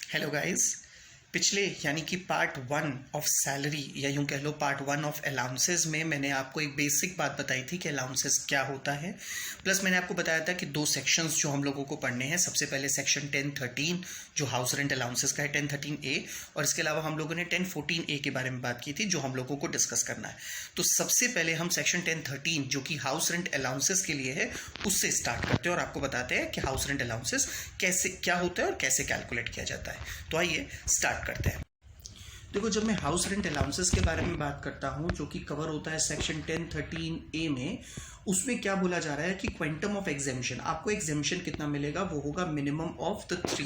Hello guys. पिछले यानी कि पार्ट वन ऑफ सैलरी या यूं कह लो पार्ट वन ऑफ अलाउंसेस में मैंने आपको एक बेसिक बात बताई थी कि अलाउंसेस क्या होता है। प्लस मैंने आपको बताया था कि दो सेक्शंस जो हम लोगों को पढ़ने हैं। सबसे पहले सेक्शन 1013 जो हाउस रेंट अलाउंसेस का है 1013A, और इसके अलावा हम लोगों ने 1014A के बारे में बात की थी जो हम लोगों को डिस्कस करना है। तो सबसे पहले हम सेक्शन 1013 जो कि हाउस रेंट अलाउंसेस के लिए है उससे स्टार्ट करते हैं और आपको बताते हैं कि हाउस रेंट अलाउंसेस कैसे क्या होता है और कैसे कैलकुलेट किया जाता है। तो आइए स्टार्ट करते हैं। देखो, जब मैं हाउस रेंट अलाउंसेस के बारे में बात करता हूं जो कि कवर होता है सेक्शन 1013A में, उसमें क्या बोला जा रहा है कि क्वांटम ऑफ एग्जेम्पशन, आपको एग्जेम्पशन कितना मिलेगा वो होगा मिनिमम ऑफ द थ्री।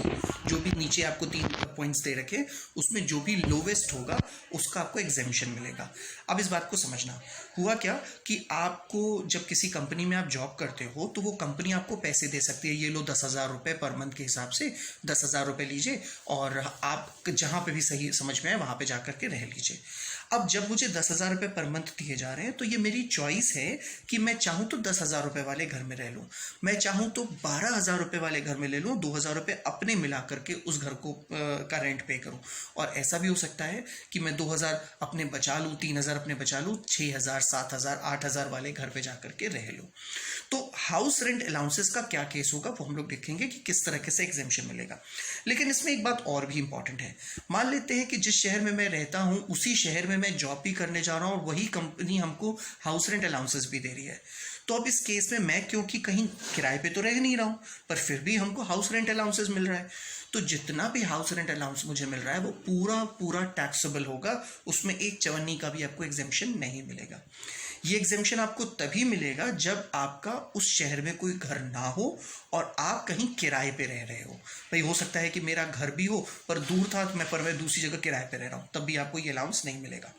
जो भी नीचे आपको 3 पॉइंट्स दे रखे उसमें जो भी लोवेस्ट होगा उसका आपको एग्जेम्पशन मिलेगा। अब इस बात को समझना, हुआ क्या कि आपको जब किसी कंपनी में आप जॉब करते हो तो वो कंपनी आपको पैसे दे सकती है, ये लो 10,000 रुपये पर मंथ के हिसाब से 10,000 रुपये लीजिए और आप जहाँ पे भी सही समझ में आए वहाँ पे जाकर के रह लीजिए। अब जब मुझे 10,000 रुपये पर मंथ दिए जा रहे हैं तो ये मेरी चॉइस है कि मैं चाहूँ तो 10,000 रुपये वाले घर में रह लूँ, मैं चाहूँ तो 12,000 रुपये वाले घर में ले लूँ, 2,000 रुपये अपने मिला करके उस घर को का रेंट पे करूँ। और ऐसा भी हो सकता है कि मैं 2,000 अपने बचा लूँ, 3,000 अपने बचा लूँ, 6,000 7,000 8,000 वाले घर पे जा करके रह लूँ। तो हाउस रेंट अलाउंसेस का क्या केस होगा वो हम लोग देखेंगे कि किस तरह से एग्जेम्पशन मिलेगा। लेकिन इसमें एक बात और भी इंपॉर्टेंट है। मान लेते हैं कि जिस शहर में मैं रहता हूं उसी शहर में मैं जॉब भी करने जा रहा हूं और वही कंपनी हमको हाउस रेंट अलाउंसेस भी दे रही है। तो अब इस केस में मैं क्योंकि कहीं किराए पे तो रह नहीं रहा हूं पर फिर भी हमको हाउस रेंट अलाउंसेस मिल रहा है, तो जितना भी हाउस रेंट अलाउंस मुझे मिल रहा है वो पूरा पूरा टैक्सेबल होगा, उसमें एक चवन्नी का भी आपको एग्जेम्पशन नहीं मिलेगा। ये एग्जेम्पशन आपको तभी मिलेगा जब आपका उस शहर में कोई घर ना हो और आप कहीं किराए पे रह रहे हो। भाई हो सकता है कि मेरा घर भी हो पर दूर था पर मैं दूसरी जगह किराए पे रह रहा हूँ, तब भी आपको ये अलाउंस नहीं मिलेगा।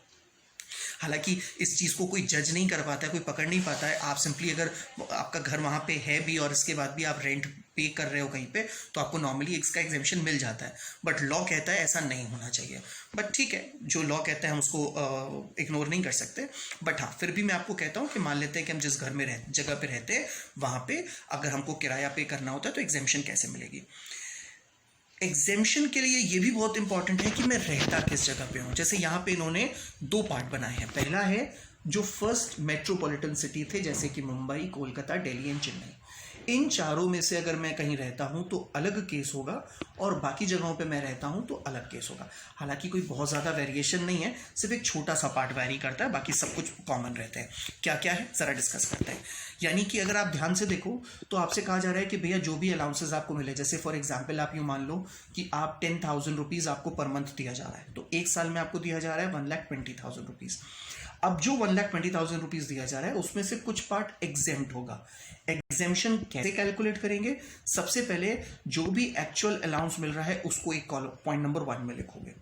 हालांकि इस चीज़ को कोई जज नहीं कर पाता है, कोई पकड़ नहीं पाता है। आप सिंपली अगर आपका घर वहाँ पे है भी और इसके बाद भी आप रेंट पे कर रहे हो कहीं पे तो आपको नॉर्मली इसका एग्जेम्पशन मिल जाता है, बट लॉ कहता है ऐसा नहीं होना चाहिए। बट ठीक है, जो लॉ कहता है हम उसको इग्नोर नहीं कर सकते। बट हाँ, फिर भी मैं आपको कहता हूँ कि मान लेते हैं कि हम जिस घर में जगह पे रहते हैं वहाँ पे अगर हमको किराया पे करना होता है तो एग्जेम्पशन कैसे मिलेगी। एग्जेम्पशन के लिए ये भी बहुत इंपॉर्टेंट है कि मैं रहता किस जगह पे हूं। जैसे यहां पे इन्होंने दो पार्ट बनाए हैं। पहला है जो फर्स्ट मेट्रोपॉलिटन सिटी थे जैसे कि मुंबई, कोलकाता, दिल्ली एंड चेन्नई। इन चारों में से अगर मैं कहीं रहता हूं तो अलग केस होगा और बाकी जगहों पे मैं रहता हूं तो अलग केस होगा। हालांकि कोई बहुत ज़्यादा वेरिएशन नहीं है, सिर्फ एक छोटा सा पार्ट वेरी करता है, बाकी सब कुछ कॉमन रहते हैं। क्या क्या है ज़रा डिस्कस करते हैं। यानी कि अगर आप ध्यान से देखो तो आपसे कहा जा रहा है कि भैया जो भी अलाउंसेस आपको मिले, जैसे फॉर एग्जाम्पल आप यूँ मान लो कि आप 10,000 रुपीज़ आपको पर मंथ दिया जा रहा है, तो एक साल में आपको दिया जा रहा है 1,20,000 रुपीज़। अब जो 1,20,000 रुपीज़ दिया जा रहा है उसमें से कुछ पार्ट एग्जेम्प्ट होगा। एग्जेम्पशन कैसे कैलकुलेट करेंगे? सबसे पहले जो भी एक्चुअल अलाउंस मिल रहा है उसको एक पॉइंट नंबर 1 में लिखोगे।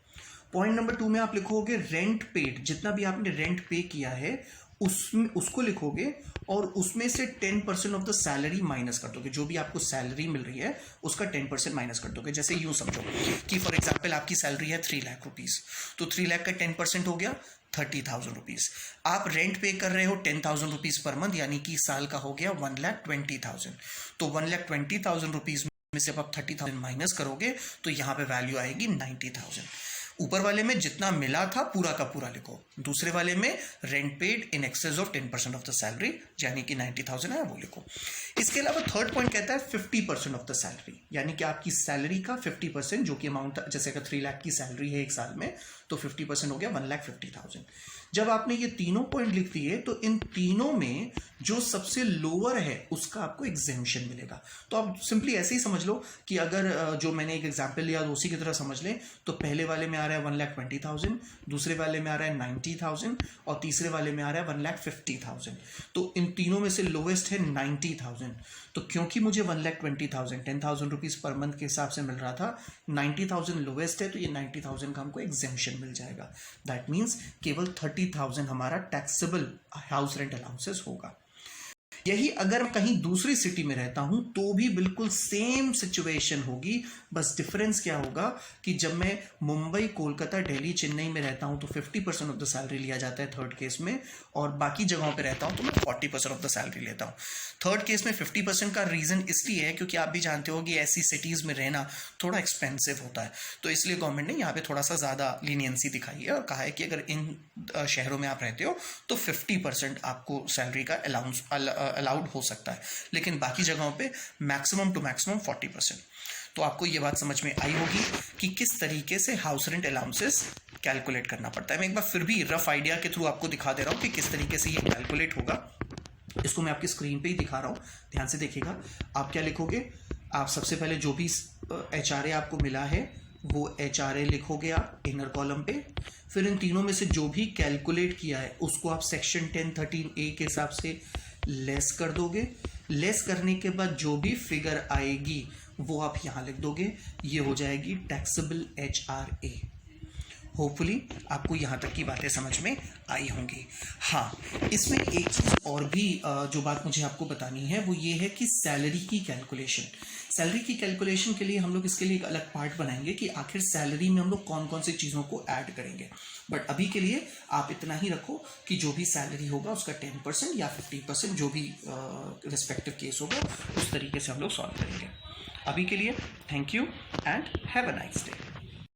पॉइंट नंबर 2 में आप लिखोगे रेंट पेड, जितना भी आपने रेंट पे किया है उसमें उसको लिखोगे और उसमें से 10% ऑफ द सैलरी माइनस कर दोगे। जो भी आपको सैलरी मिल रही है उसका 10% माइनस कर दोगे। जैसे यूं समझो कि फॉर एग्जांपल आपकी सैलरी है 3 लाख रुपीस, तो 3 लाख का 10% हो गया 30,000 रुपीज। आप रेंट पे कर रहे हो 10,000 रुपीज पर मंथ, यानी कि साल का हो गया 1,20,000। तो 1,20,000 रुपीज में से आप 30,000 माइनस करोगे तो यहाँ पे वैल्यू आएगी 90,000। ऊपर वाले में जितना मिला था पूरा का पूरा लिखो, दूसरे वाले में rent paid in excess of 10% of the salary यानी कि 90,000 है वो लिखो। इसके अलावा थर्ड पॉइंट कहता है 50% ऑफ द सैलरी, यानी कि आपकी सैलरी का 50% जो कि अमाउंट, जैसे अगर 3 लाख की सैलरी है एक साल में तो 50% हो गया 1,50,000। जब आपने ये तीनों पॉइंट लिख दिए तो इन तीनों में जो सबसे लोअर है उसका आपको एग्जेम्पशन मिलेगा। तो आप सिंपली ऐसे ही समझ लो कि अगर जो मैंने एक एग्जांपल लिया उसी की तरह समझ लें तो पहले वाले में आ रहा है 1,20,000, दूसरे वाले में आ रहा है 90,000 और तीसरे वाले में आ रहा है 1,50,000। तो इन तीनों में से लोवेस्ट है 90,000। तो क्योंकि मुझे 1,20,000 10,000 रुपीज़ पर मंथ के हिसाब से मिल रहा था, 90,000 लोवेस्ट है तो ये 90,000 का हमको एग्जेम्पशन मिल जाएगा। दैट मीन्स केवल 30,000 हमारा टैक्सेबल हाउस रेंट अलाउंसेस होगा। यही अगर कहीं दूसरी सिटी में रहता हूं तो भी बिल्कुल सेम सिचुएशन होगी, बस डिफरेंस क्या होगा कि जब मैं मुंबई, कोलकाता, दिल्ली, चेन्नई में रहता हूं तो 50% ऑफ द सैलरी लिया जाता है थर्ड केस में, और बाकी जगहों पे रहता हूं तो मैं 40% ऑफ द सैलरी लेता हूं। थर्ड केस में 50% का रीजन इसलिए है क्योंकि आप भी जानते हो कि ऐसी सिटीज में रहना थोड़ा एक्सपेंसिव होता है, तो इसलिए गवर्नमेंट ने यहाँ पे थोड़ा सा ज़्यादा लीनियंसी दिखाई है और कहा है कि अगर इन शहरों में आप रहते हो तो 50% आपको सैलरी का अलाउंस अलाउड हो सकता है, लेकिन बाकी जगहों पे मैक्सिमम टू मैक्सिमम 40%। तो आपको ये बात समझ में आई होगी कि किस तरीके से हाउस रेंट अलाउंसेस कैलकुलेट करना पड़ता है। मैं एक बार फिर भी रफ आइडिया के थ्रू आपको दिखा दे रहा हूँ कि किस तरीके से ये कैलकुलेट होगा। इसको मैं आपकी स्क्रीन पे ही दिखा रहा हूँ, ध्यान से देखिएगा। आप क्या लिखोगे, आप सबसे पहले जो भी HRA आपको मिला है वो HRA लिखोगे आप इनर कॉलम पे, फिर इन तीनों में से जो भी कैलकुलेट किया है उसको आप सेक्शन 1013A के हिसाब से लेस कर दोगे। लेस करने के बाद जो भी फिगर आएगी वो आप यहाँ लिख दोगे, ये हो जाएगी टैक्सेबल HRA। होपफुली आपको यहाँ तक की बातें समझ में आई होंगी। हाँ, इसमें एक चीज़ और भी जो बात मुझे आपको बतानी है वो ये है कि सैलरी की कैलकुलेशन। सैलरी की कैलकुलेशन के लिए हम लोग इसके लिए एक अलग पार्ट बनाएंगे कि आखिर सैलरी में हम लोग कौन कौन सी चीज़ों को ऐड करेंगे, बट अभी के लिए आप इतना ही रखो कि जो भी सैलरी होगा उसका 10% या 50% जो भी रिस्पेक्टिव केस होगा उस तरीके से हम लोग सॉल्व करेंगे। अभी के लिए thank you and have a nice day.